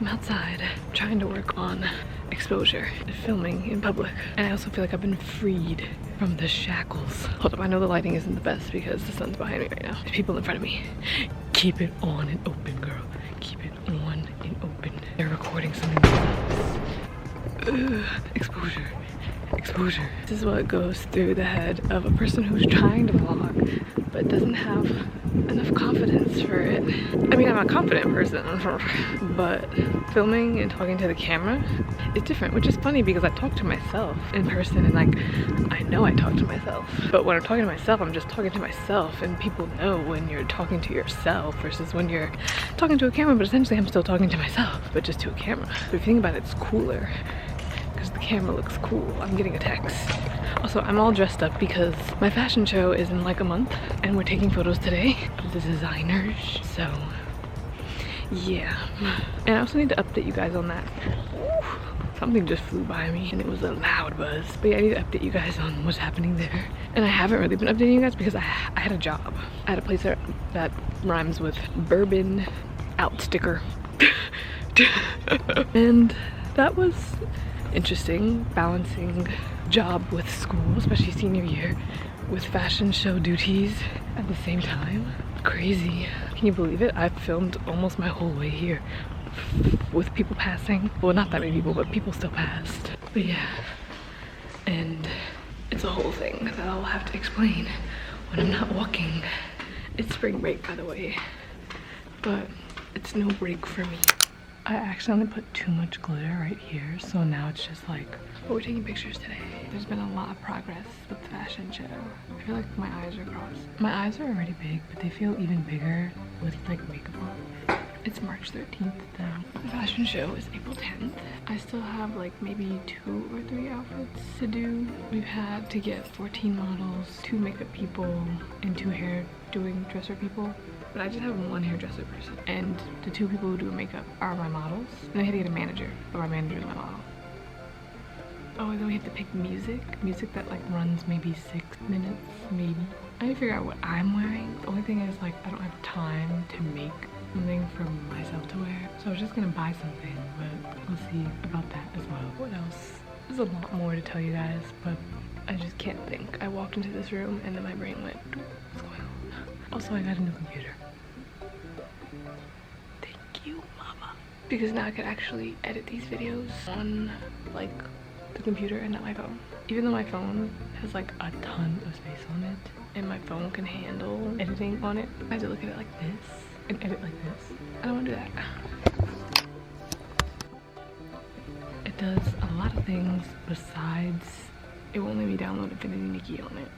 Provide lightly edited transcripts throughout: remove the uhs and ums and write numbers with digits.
I'm outside trying to work on exposure and filming in public. And I also feel like I've been freed from the shackles. Hold up, I know the lighting isn't the best because the sun's behind me right now. There's people in front of me. Keep it on and open, girl. Keep it on and open. They're recording something. Exposure. Exposure. This is what goes through the head of a person who's trying to vlog but doesn't have enough confidence for it. I mean, I'm a confident person, but filming and talking to the camera is different, which is funny because I talk to myself in person and like, I know I talk to myself. But when I'm talking to myself, I'm just talking to myself, and people know when you're talking to yourself versus when you're talking to a camera, but essentially I'm still talking to myself, but just to a camera. But if you think about it, it's cooler because the camera looks cool. I'm getting a text. Also, I'm all dressed up because my fashion show is in like a month and we're taking photos today of the designers, so yeah. And I also need to update you guys on that. Something just flew by me and it was a loud buzz. But yeah, I need to update you guys on what's happening there. And I haven't really been updating you guys because I had a job. I had a place that rhymes with bourbon out sticker. And that was interesting, balancing job with school, especially senior year, with fashion show duties at the same time. Crazy. Can you believe it? I've filmed almost my whole way here with people passing. Well, not that many people, but people still passed. But yeah, and it's a whole thing that I'll have to explain when I'm not walking. It's spring break, by the way, but it's no break for me. I accidentally put too much glitter right here, so now it's just like, but we're taking pictures today. There's been a lot of progress with the fashion show. I feel like my eyes are crossed. My eyes are already big, but they feel even bigger with like makeup on. It's March 13th now. The fashion show is April 10th. I still have like maybe 2 or 3 outfits to do. We've had to get 14 models, 2 makeup people, and 2 hair doing dresser people. But I just have 1 hairdresser person, and the 2 people who do makeup are my models. And I had to get a manager, but my manager is my model. Oh, and then we have to pick music that like runs maybe 6 minutes, maybe. I need to figure out what I'm wearing. The only thing is like I don't have time to make something for myself to wear, so I was just gonna buy something, but we'll see about that as well. What else? There's a lot more to tell you guys, but I just can't think. I walked into this room and then my brain went, what's going on? Also, I got a new computer. Thank you, mama. Because now I can actually edit these videos on like the computer and not my phone. Even though my phone has like a ton of space on it and my phone can handle editing on it, I have to look at it like this and edit like this. I don't want to do that. It does a lot of things besides it won't let me download Infinity Nikki on it.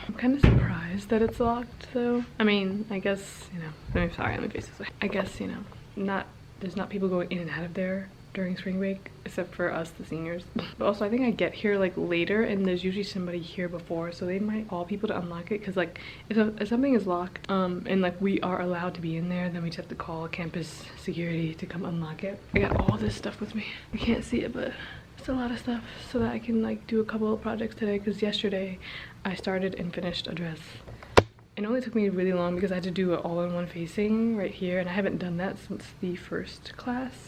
I'm kind of surprised that it's locked though. I mean, I guess, you know, I'm sorry, let me face this way. I guess, you know, there's not people going in and out of there during spring break, except for us, the seniors. But also I think I get here like later and there's usually somebody here before, so they might call people to unlock it, because like if something is locked and like we are allowed to be in there, then we just have to call campus security to come unlock it. I got all this stuff with me. You can't see it, but it's a lot of stuff so that I can like do a couple of projects today, because yesterday I started and finished a dress. It only took me really long because I had to do an all-in-one facing right here, and I haven't done that since the first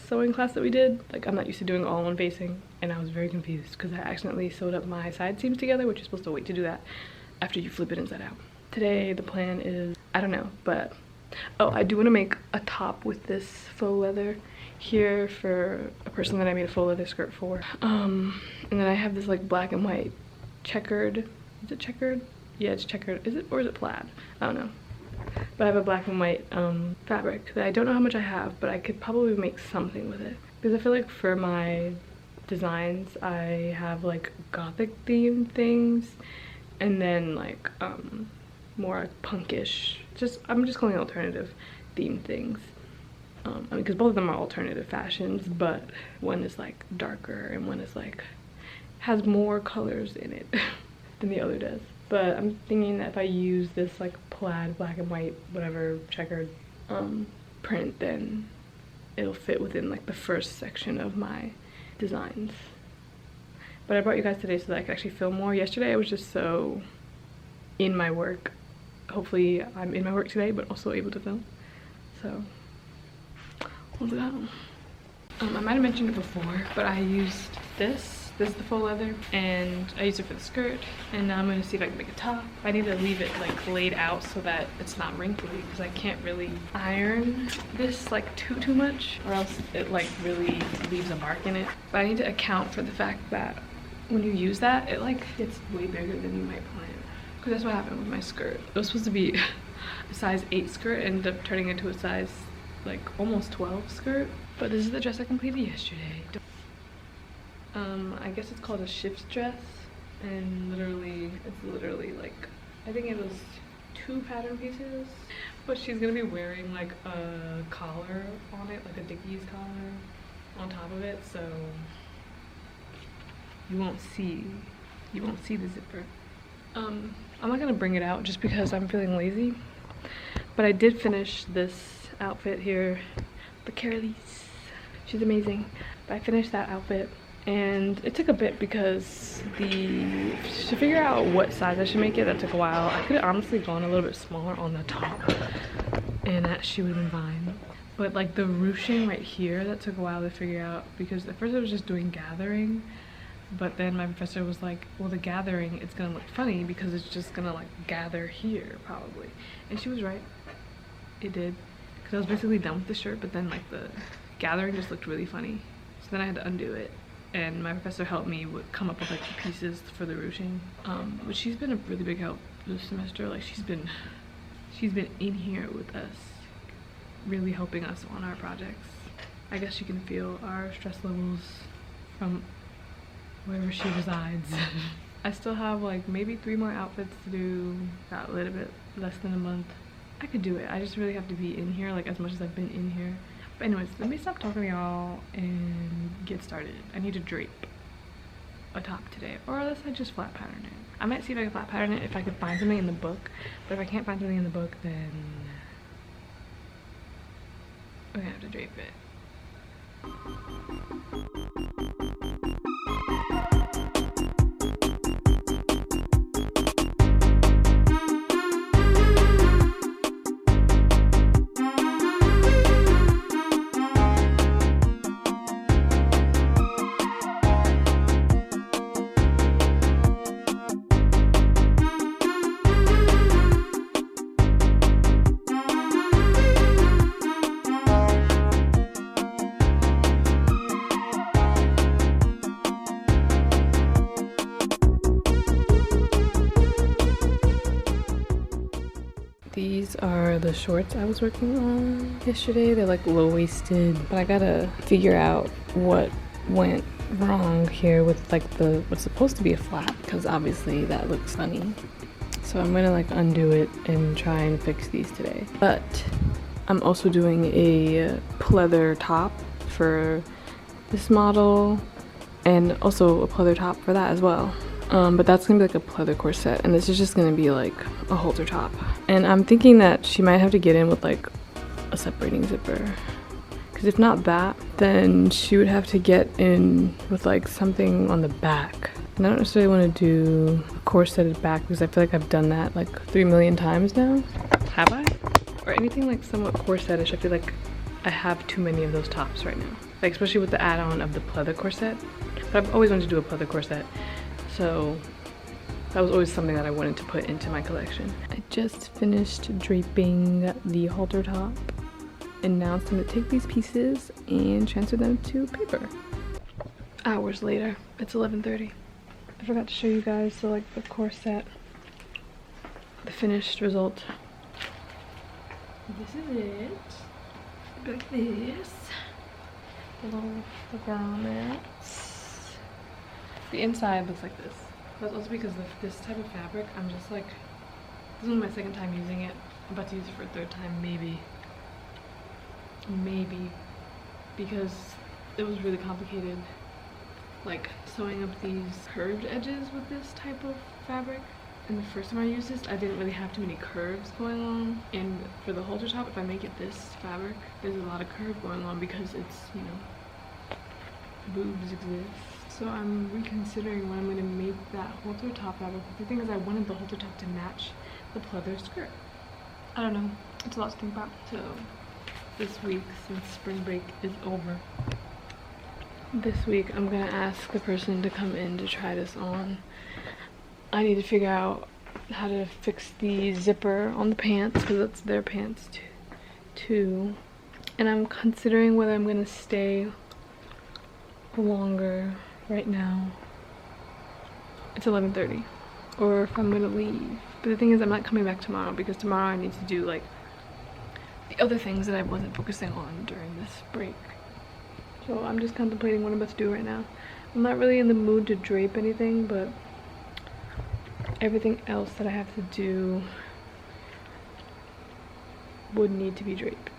sewing class that we did. Like, I'm not used to doing all-in-one facing, and I was very confused because I accidentally sewed up my side seams together, which you're supposed to wait to do that after you flip it inside out. Today the plan is, I don't know, but oh, I do want to make a top with this faux leather here for a person that I made a faux leather skirt for. And then I have this like black and white checkered, is it checkered? Yeah, it's checkered. Is it, or is it plaid? I don't know. But I have a black and white fabric that I don't know how much I have, but I could probably make something with it. Because I feel like for my designs, I have like gothic themed things, and then like more punkish, I'm just calling it alternative themed things. I mean, because both of them are alternative fashions, but one is like darker and one is like has more colors in it than the other does. But I'm thinking that if I use this like plaid, black and white, whatever, checkered print, then it'll fit within like the first section of my designs. But I brought you guys today so that I could actually film more. Yesterday I was just so in my work. Hopefully I'm in my work today, but also able to film. So let's go. I might have mentioned it before, but I used this is the faux leather, and I used it for the skirt, and now I'm going to see if I can make a top. I need to leave it like laid out so that it's not wrinkly, because I can't really iron this like too much, or else it like really leaves a mark in it. But I need to account for the fact that when you use that, it like gets way bigger than you might plan, because that's what happened with my skirt. It was supposed to be a size 8 skirt, ended up turning into a size like almost 12 skirt. But this is the dress I completed yesterday. I guess it's called a shift dress, and it's literally like, I think it was 2 pattern pieces, but she's gonna be wearing like a collar on it, like a Dickies collar on top of it, so you won't see the zipper. I'm not gonna bring it out just because I'm feeling lazy, but I did finish this outfit here, the Carolise. She's amazing. But I finished that outfit, and it took a bit because to figure out what size I should make it, that took a while. I could have honestly gone a little bit smaller on the top, and that she would have been fine. But like the ruching right here, that took a while to figure out, because at first I was just doing gathering, but then my professor was like, well, the gathering, it's gonna look funny because it's just gonna like gather here probably. And she was right, it did, because I was basically done with the shirt, but then like the gathering just looked really funny. So then I had to undo it, and my professor helped me come up with like the pieces for the ruching. But she's been a really big help this semester. Like she's been in here with us, really helping us on our projects. I guess you can feel our stress levels from wherever she resides. I still have like maybe 3 more outfits to do, got a little bit less than a month. I could do it, I just really have to be in here like as much as I've been in here. But anyways, let me stop talking to y'all and get started. I need to drape a top today, or else I just flat pattern it. I might see if I can flat pattern it if I could find something in the book, but if I can't find something in the book, then I'm gonna have to drape it. These are the shorts I was working on yesterday. They're like low-waisted, but I gotta figure out what went wrong here with like what's supposed to be a flap, because obviously that looks funny. So I'm gonna like undo it and try and fix these today. But I'm also doing a pleather top for this model, and also a pleather top for that as well. But that's gonna be like a pleather corset, and this is just gonna be like a halter top. And I'm thinking that she might have to get in with like a separating zipper, because if not that, then she would have to get in with like something on the back. And I don't necessarily want to do a corseted back, because I feel like I've done that like 3 million times now. Have I? Or anything like somewhat corsetish. I feel like I have too many of those tops right now, like especially with the add-on of the pleather corset. But I've always wanted to do a pleather corset, so that was always something that I wanted to put into my collection. I just finished draping the halter top, And now it's time to take these pieces and transfer them to paper. Hours later, it's 11:30. I forgot to show you guys the corset, the finished result. This is it. Like this. The grommets. The inside looks like this. That's also because of this type of fabric. I'm just like, this is my second time using it. I'm about to use it for a third time, maybe. Maybe. Because it was really complicated, like sewing up these curved edges with this type of fabric. And the first time I used this, I didn't really have too many curves going on. And for the halter top, if I make it this fabric, there's a lot of curve going on because it's, you know, boobs exist. So I'm reconsidering when I'm going to make that halter top fabric. The thing is, I wanted the halter top to match the pleather skirt. I don't know. It's a lot to think about. So this week, since spring break is over, this week I'm going to ask the person to come in to try this on. I need to figure out how to fix the zipper on the pants because that's their pants too. And I'm considering whether I'm going to stay longer. Right now it's 11:30, or if I'm going to leave. But the thing is, I'm not coming back tomorrow because tomorrow I need to do like the other things that I wasn't focusing on during this break. So I'm just contemplating what I'm about to do right now. I'm not really in the mood to drape anything, but everything else that I have to do would need to be draped.